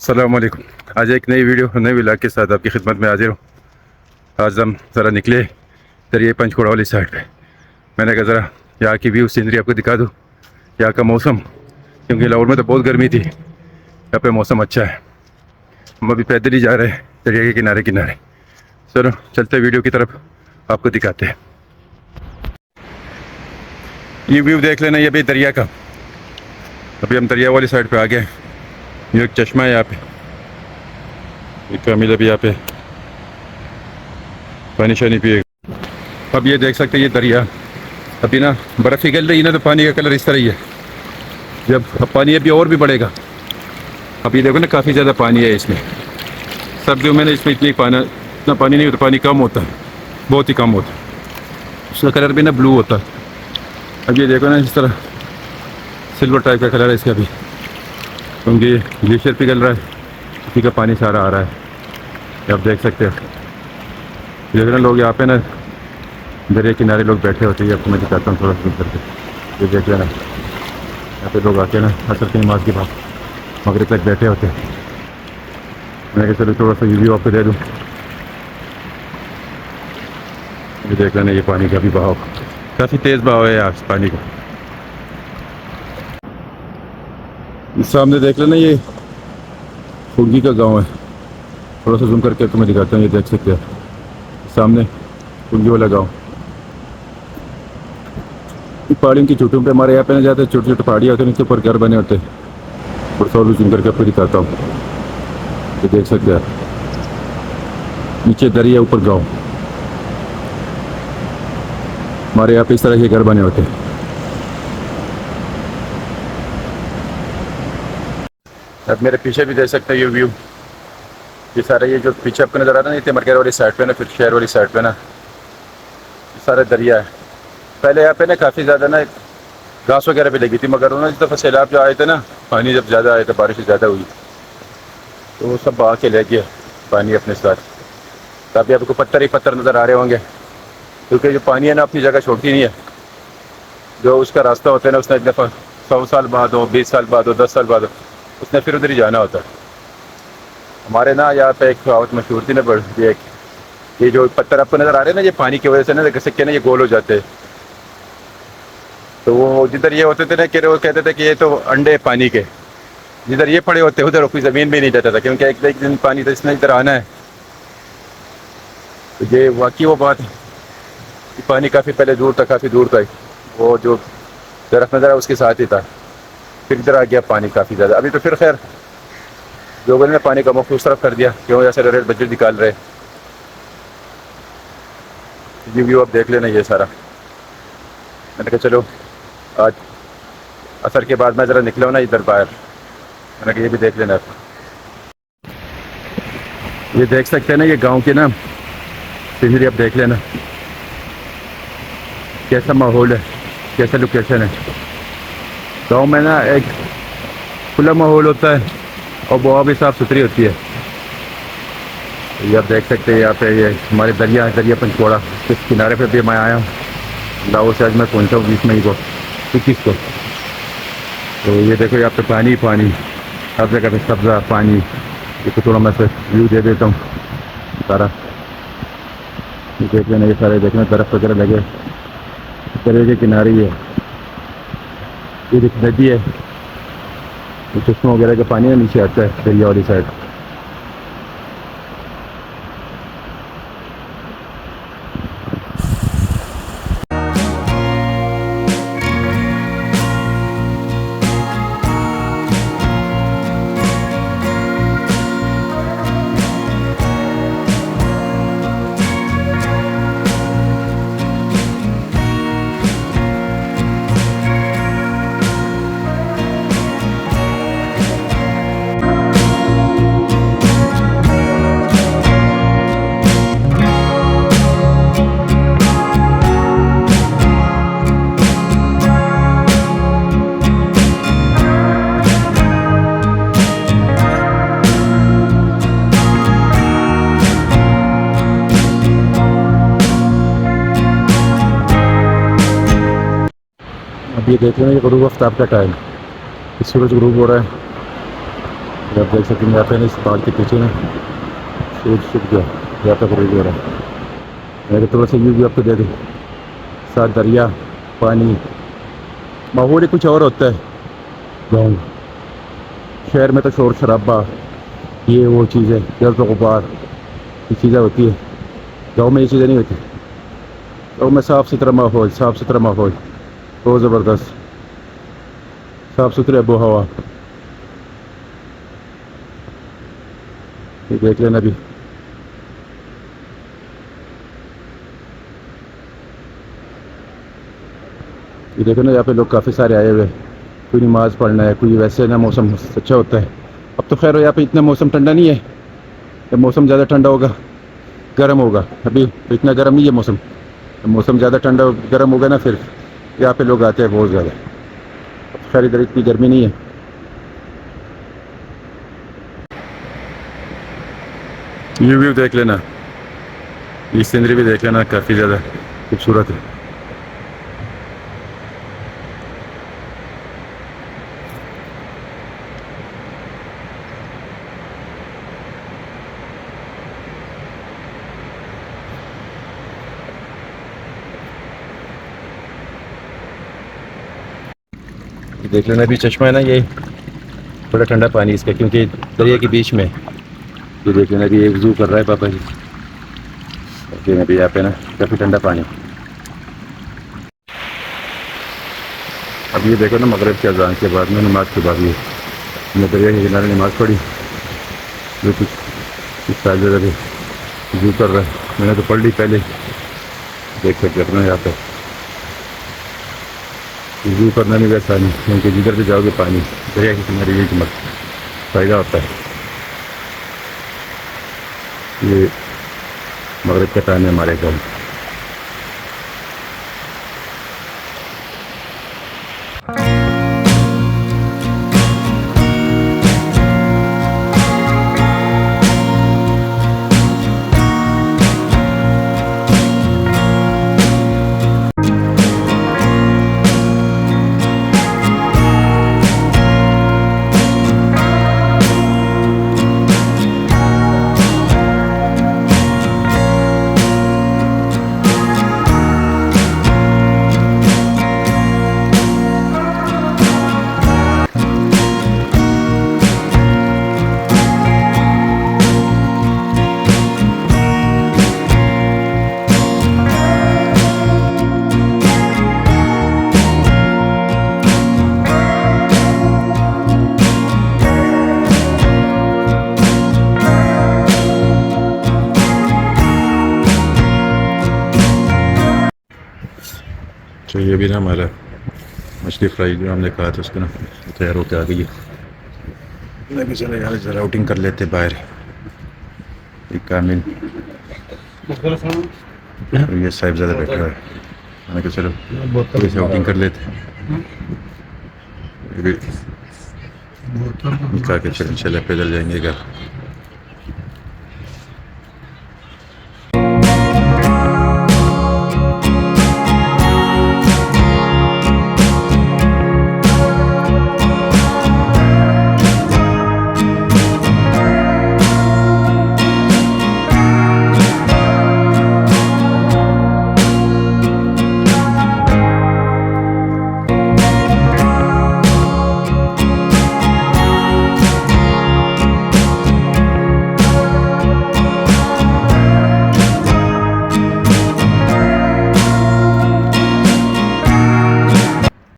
अस्सलाम वालेकुम। आज एक नई वीडियो नए व्लॉग के साथ आपकी खिदमत में हाजिर हूँ। आज हम ज़रा निकले दरिया पंचकुड़ा वाली साइड पे। मैंने कहा ज़रा यहाँ की व्यू सीनरी आपको दिखा दूँ, यहाँ का मौसम, क्योंकि लाहौर में तो बहुत गर्मी थी, यहाँ पे मौसम अच्छा है। हम अभी पैदल ही जा रहे हैं दरिया के किनारे किनारे। चलो चलते वीडियो की तरफ, आपको दिखाते हैं। ये व्यू देख लेना, ये भी दरिया का। अभी हम दरिया वाली साइड पे आ गए। ये एक चश्मा है यहाँ पे, एक कामिल अभी यहाँ पे पानी शानी पिए। अब ये देख सकते हैं, ये दरिया अभी ना बर्फ़ पिघल रही है ना, तो पानी का कलर इस तरह ही है। जब अब पानी अभी और भी बढ़ेगा। अभी देखो ना, काफ़ी ज़्यादा पानी है इसमें। सर्दियों में ना इसमें इतना पानी नहीं होता, पानी कम होता है, बहुत ही कम होता है। उसका कलर भी ना ब्लू होता है। अब ये देखो ना, इस तरह सिल्वर टाइप का कलर है इसका भी, क्योंकि ग्लेशियर पिघल रहा है, उसी का पानी सारा आ रहा है। ये आप देख सकते हो। देखो ना, लोग यहाँ पे ना दरिया किनारे लोग बैठे होते हैं। आपको मैं दिखाता हूँ थोड़ा सा करके। ये देख लेना, यहाँ पे लोग आके ना असर की नमाज के बाद मगरिब तक बैठे होते हैं। मैं चलो थोड़ा सा व्यू आपको दे दूँ। ये देख लेना, ये पानी का भी बहाव काफ़ी तेज़ बहाव है आज पानी का। सामने देख लेना, ये फुग्गी का गांव है। थोड़ा सा जूम करके तुम्हें दिखाता हूँ। ये देख सकते हैं सामने फुग्गी वाला गांव। पहाड़ियों की चोटियों पे हमारे यहाँ पे ना जाते हैं, छोटे छोटे पहाड़ियाँ होते हैं, उनके ऊपर घर बने होते हैं। थोड़ा सा जूम करके आपको दिखाता हूँ। ये देख सकते हैं, नीचे दरिया, ऊपर गाँव। हमारे यहाँ पे इस तरह के घर बने होते हैं। अब मेरे पीछे भी देख सकते हैं ये व्यू। ये सारा ये जो पीछे आपको नज़र आ रहा है ना, ये मरकर वाली साइड पे ना, फिर शहर वाली साइड पे ना सारा दरिया है। पहले यहाँ पे ना काफ़ी ज़्यादा ना घास वगैरह भी लगी थी, मगर उन्होंने जिस दफ़ा सैलाब जो आए थे ना, पानी जब ज़्यादा आया था, बारिश ज़्यादा हुई, तो वो सब बहा के ले गया पानी अपने साथ। तभी आपको पत्थर ही पत्थर नज़र आ रहे होंगे, क्योंकि जो पानी है ना अपनी जगह छोड़ती नहीं है। जो उसका रास्ता होता है ना, उसने एक दफ़ा 100 साल बाद हो, 20 साल बाद हो, 10 साल बाद हो, उसने फिर उधर ही जाना होता है। हमारे ना यहाँ पे एक कहावत मशहूर थी ना, बड़ी एक, ये जो पत्थर आपको नज़र आ रहे हैं ना, ये पानी की वजह से ना सिक्के ना ये गोल हो जाते हैं। तो वो जिधर ये होते थे ना, कि वो कहते थे कि ये तो अंडे पानी के, जिधर ये पड़े होते उधर कोई ज़मीन भी नहीं जाता था, क्योंकि एक दिन पानी तो इसने इधर आना है। तो ये वाकई वो बात है कि पानी काफ़ी पहले दूर था, काफ़ी दूर था, वो जो दरख्त नज़र है उसके साथ ही था, फिर इधर आ गया पानी काफ़ी ज़्यादा। अभी तो फिर खैर लोगों ने पानी का मुख्य उस तरफ कर दिया, क्यों जैसे रेड बजट निकाल रहे। ये व्यू आप देख लेना, ये सारा। मैंने कहा चलो आज असर के बाद मैं ज़रा निकला हूँ ना इधर बाहर, मैंने कहा ये भी देख लेना आप। ये देख सकते हैं ना, ये गांव की ना सीनरी आप देख लेना, कैसा माहौल है, कैसा लोकेशन है। गांव में ना एक खुला माहौल होता है और हवा भी साफ़ सुथरी होती है। ये आप देख सकते हैं, यहाँ पे ये हमारे दरिया पंचकोड़ा इस किनारे पे भी मैं आया हूँ। लाहौर से आज मैं पहुँचा हूँ 20 मई को, 21 को। तो ये देखो, यहाँ पे पानी पानी, हर जगह पे सब्ज़ा पानी। ये तो थोड़ा मैं से व्यू दे देता हूँ सारा। ये देख लेना, ये सारे देखना बर्फ़ वगैरह लगे दरिया के किनारे ही है। ये एक नदी है, ये चश्मा वगैरह का पानी है, नीचे आता है दरिया वाली साइड। अब ये देख रहे हैं, ये गुरूब आफ्ताब का टाइम, सूरज गुरूब हो रहा है। ये आप देख सकते हैं यहाँ पे ना इस पहाड़ के पीछे ना सूरज छुप गया, यहाँ पे खरीद हो रहा है। मैं थोड़ा सा व्यू भी आपको दे दूँ, साथ दरिया, पानी, माहौल ही कुछ और होता है। गाँव शहर में तो शोर शराबा, ये वो चीज़ें, गर्द गुबार, ये चीज़ें होती है। गाँव में ये चीज़ें नहीं होती। गाँव में साफ़ सुथरा माहौल, साफ़ सुथरा माहौल, बहुत ज़बरदस्त, साफ़ सुथरी आबो हवा। ये देख लेना अभी। ये देखो ना, यहाँ पे लोग काफ़ी सारे आए हुए हैं। कोई नमाज़ पढ़ना है, कोई वैसे ना, मौसम अच्छा होता है। अब तो खैर यहाँ पे इतना मौसम ठंडा नहीं है। जब मौसम ज़्यादा ठंडा होगा, गर्म होगा। अभी तो इतना गर्म नहीं है मौसम। जब मौसम ज़्यादा ठंडा गर्म होगा ना, फिर यहाँ पे लोग आते हैं बहुत ज़्यादा। अब खैर इधर इतनी गर्मी नहीं है। ये व्यू देख लेना, ये सीनरी भी देख लेना, काफ़ी ज़्यादा खूबसूरत है। देख लेना अभी चश्मा है ना, ये थोड़ा ठंडा पानी इसका, क्योंकि दरिया के बीच में। ये देख लेना अभी एक जू कर रहा है पापा जी। देख अभी यहाँ पे ना काफ़ी ठंडा पानी। अब ये देखो ना, मगरिब के अज़ान के बाद में, नमाज के बाद ये मैं दरिया के किनारे नमाज़ पढ़ी। जो कुछ इस साल जगह जू कर रहा है, मैंने तो पढ़ ली पहले। देख सकते अपना यहाँ पे जू करना नहीं वैसा नहीं, क्योंकि जिधर भी जाओगे पानी, दरिया के किनारे ये मत फ़ायदा होता है। ये मगरिब का टाइम है हमारे घर। तो ये भी ना हमारा मछली फ्राई जो हमने कहा था उसको ना तैयार होकर आ गई है। मैं भी चलो यार ज़रा आउटिंग कर लेते बाहर। एक कामिल और ये साहिब ज़्यादा बैठा है। मैंने कहा चलो थोड़ी सी आउटिंग कर लेते। ये भी निकाल के चले पैदल जाएंगे घर।